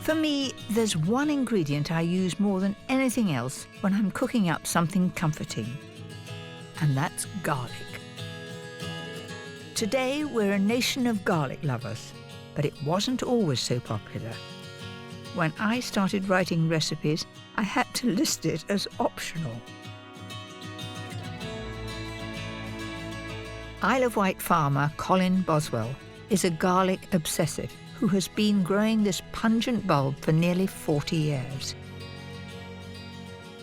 For me, there's one ingredient I use more than anything else when I'm cooking up something comforting, and that's garlic. Today, we're a nation of garlic lovers, but it wasn't always so popular. When I started writing recipes, I had to list it as optional. Isle of Wight farmer Colin Boswell is a garlic obsessive who has been growing this pungent bulb for nearly 40 years.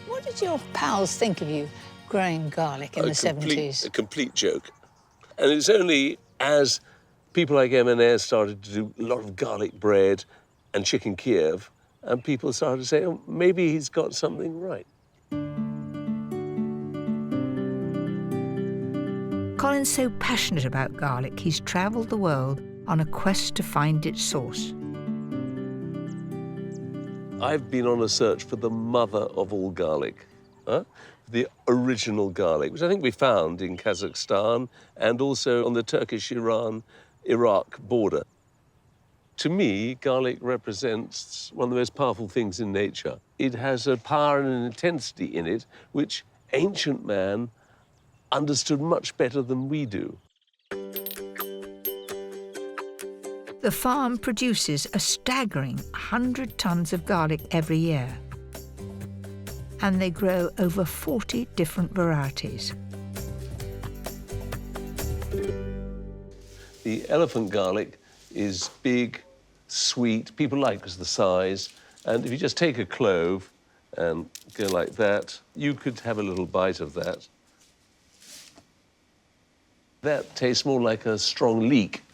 What did your pals think of you growing garlic in the 70s? A complete joke. And it's only as people like M&S started to do a lot of garlic bread and chicken Kiev, and people started to say, oh, maybe he's got something right. Colin's so passionate about garlic, he's travelled the world on a quest to find its source. I've been on a search for the mother of all garlic, the original garlic, which I think we found in Kazakhstan and also on the Turkish-Iran-Iraq border. To me, garlic represents one of the most powerful things in nature. It has a power and an intensity in it which ancient man understood much better than we do. The farm produces a staggering 100 tonnes of garlic every year, and they grow over 40 different varieties. The elephant garlic is big, sweet, people like because of the size, and if you just take a clove and go like that, you could have a little bite of that. That tastes more like a strong leek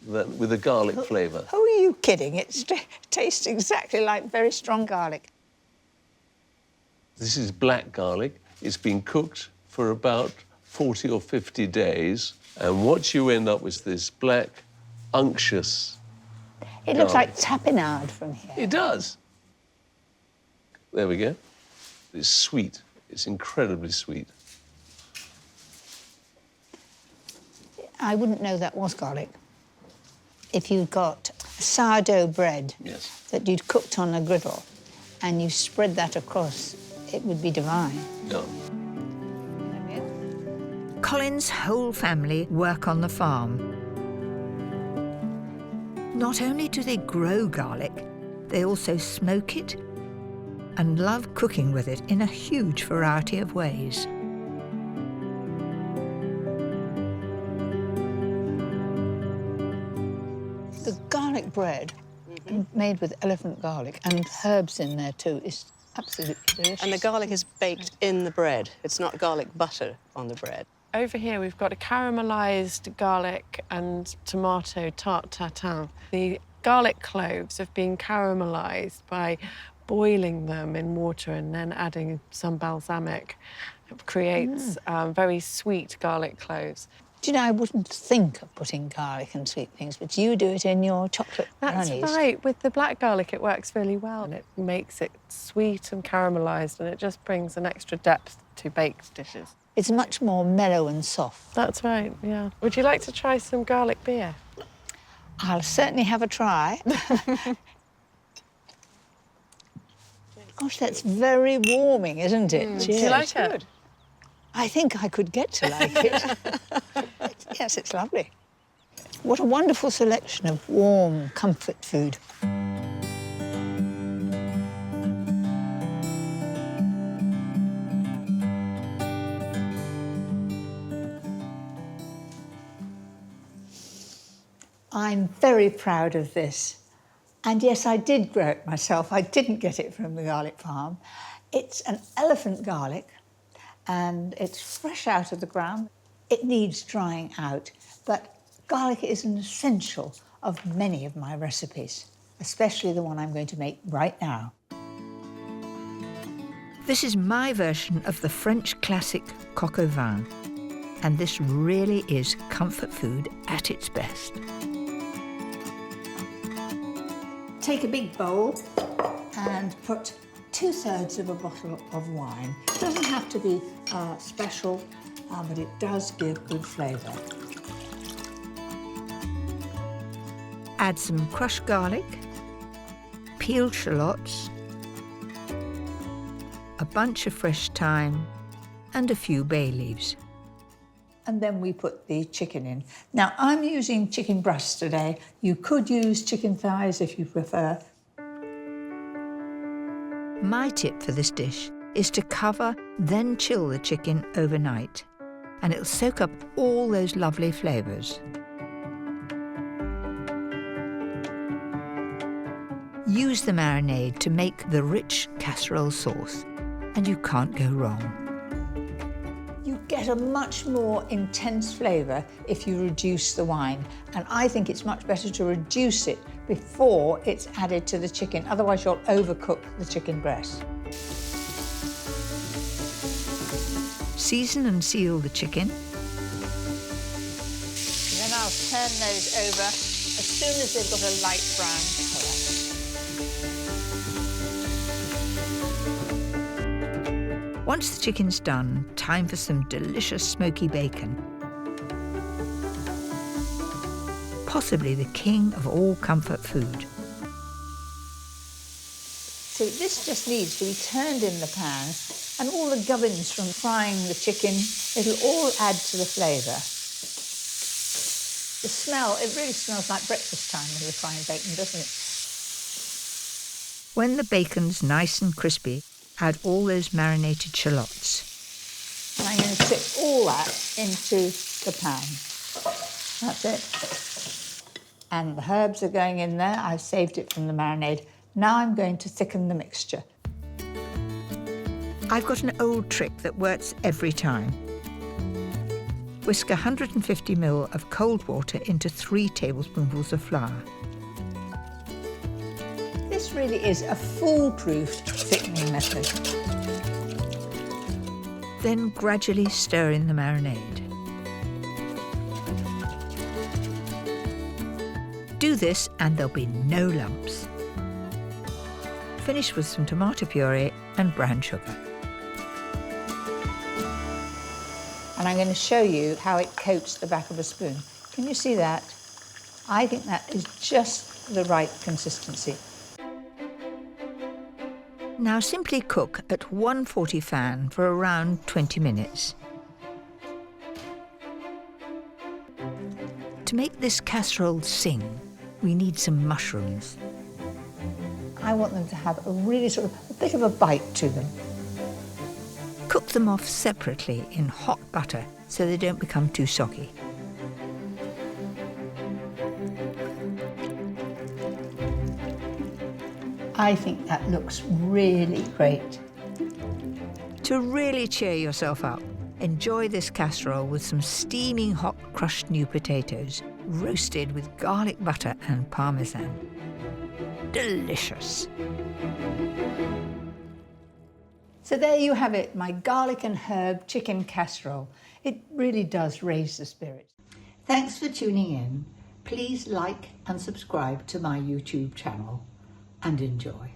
than with a garlic flavour. Who are you kidding? It tastes exactly like very strong garlic. This is black garlic. It's been cooked for about 40 or 50 days, and what you end up with is this black, unctuous It looks like tapenade from here. It does. There we go. It's sweet. It's incredibly sweet. I wouldn't know that was garlic if you'd got sourdough bread that you'd cooked on a griddle and you spread that across. It would be divine. Yeah. Colin's whole family work on the farm. Not only do they grow garlic, they also smoke it and love cooking with it in a huge variety of ways. The garlic bread, made with elephant garlic and herbs in there too, is absolutely delicious. And the garlic is baked in the bread. It's not garlic butter on the bread. Over here, we've got a caramelised garlic and tomato tarte tatin. The garlic cloves have been caramelised by boiling them in water and then adding some balsamic. It creates very sweet garlic cloves. Do you know, I wouldn't think of putting garlic and sweet things, but you do it in your chocolate brownies. That's right. With the black garlic, it works really well. And it makes it sweet and caramelised, and it just brings an extra depth to baked dishes. It's much more mellow and soft. That's right, yeah. Would you like to try some garlic beer? I'll certainly have a try. Gosh, that's very warming, isn't it? Do you like it? I think I could get to like it. Yes, it's lovely. What a wonderful selection of warm comfort food. I'm very proud of this. And yes, I did grow it myself. I didn't get it from the garlic farm. It's an elephant garlic, and it's fresh out of the ground. It needs drying out, but garlic is an essential of many of my recipes, especially the one I'm going to make right now. This is my version of the French classic Coq Au Vin, and this really is comfort food at its best. Take a big bowl and put 2/3 of a bottle of wine. It doesn't have to be special, but it does give good flavour. Add some crushed garlic, peeled shallots, a bunch of fresh thyme, and a few bay leaves. And then we put the chicken in. Now, I'm using chicken breast today. You could use chicken thighs if you prefer. My tip for this dish is to cover, then chill the chicken overnight, and it'll soak up all those lovely flavours. Use the marinade to make the rich casserole sauce, and you can't go wrong. You get a much more intense flavour if you reduce the wine, and I think it's much better to reduce it before it's added to the chicken, otherwise you'll overcook the chicken breast. Season and seal the chicken. Then I'll turn those over as soon as they've got a light brown colour. Once the chicken's done, time for some delicious smoky bacon. Possibly the king of all comfort food. So this just needs to be turned in the pan, and all the gubbins from frying the chicken, it'll all add to the flavour. The smell, it really smells like breakfast time when you're frying bacon, doesn't it? When the bacon's nice and crispy, add all those marinated shallots. And I'm going to tip all that into the pan. That's it. And the herbs are going in there. I've saved it from the marinade. Now I'm going to thicken the mixture. I've got an old trick that works every time. Whisk 150 ml of cold water into 3 tablespoonfuls of flour. This really is a foolproof thickening method. Then gradually stir in the marinade. Do this and there'll be no lumps. Finish with some tomato puree and brown sugar. And I'm going to show you how it coats the back of a spoon. Can you see that? I think that is just the right consistency. Now simply cook at 140 fan for around 20 minutes. To make this casserole sing, we need some mushrooms. I want them to have a really sort of a bit of a bite to them. Cook them off separately in hot butter so they don't become too soggy. I think that looks really great. To really cheer yourself up, enjoy this casserole with some steaming hot crushed new potatoes, roasted with garlic butter and parmesan. Delicious. So there you have it, my garlic and herb chicken casserole. It really does raise the spirits. Thanks for tuning in. Please like and subscribe to my YouTube channel and enjoy.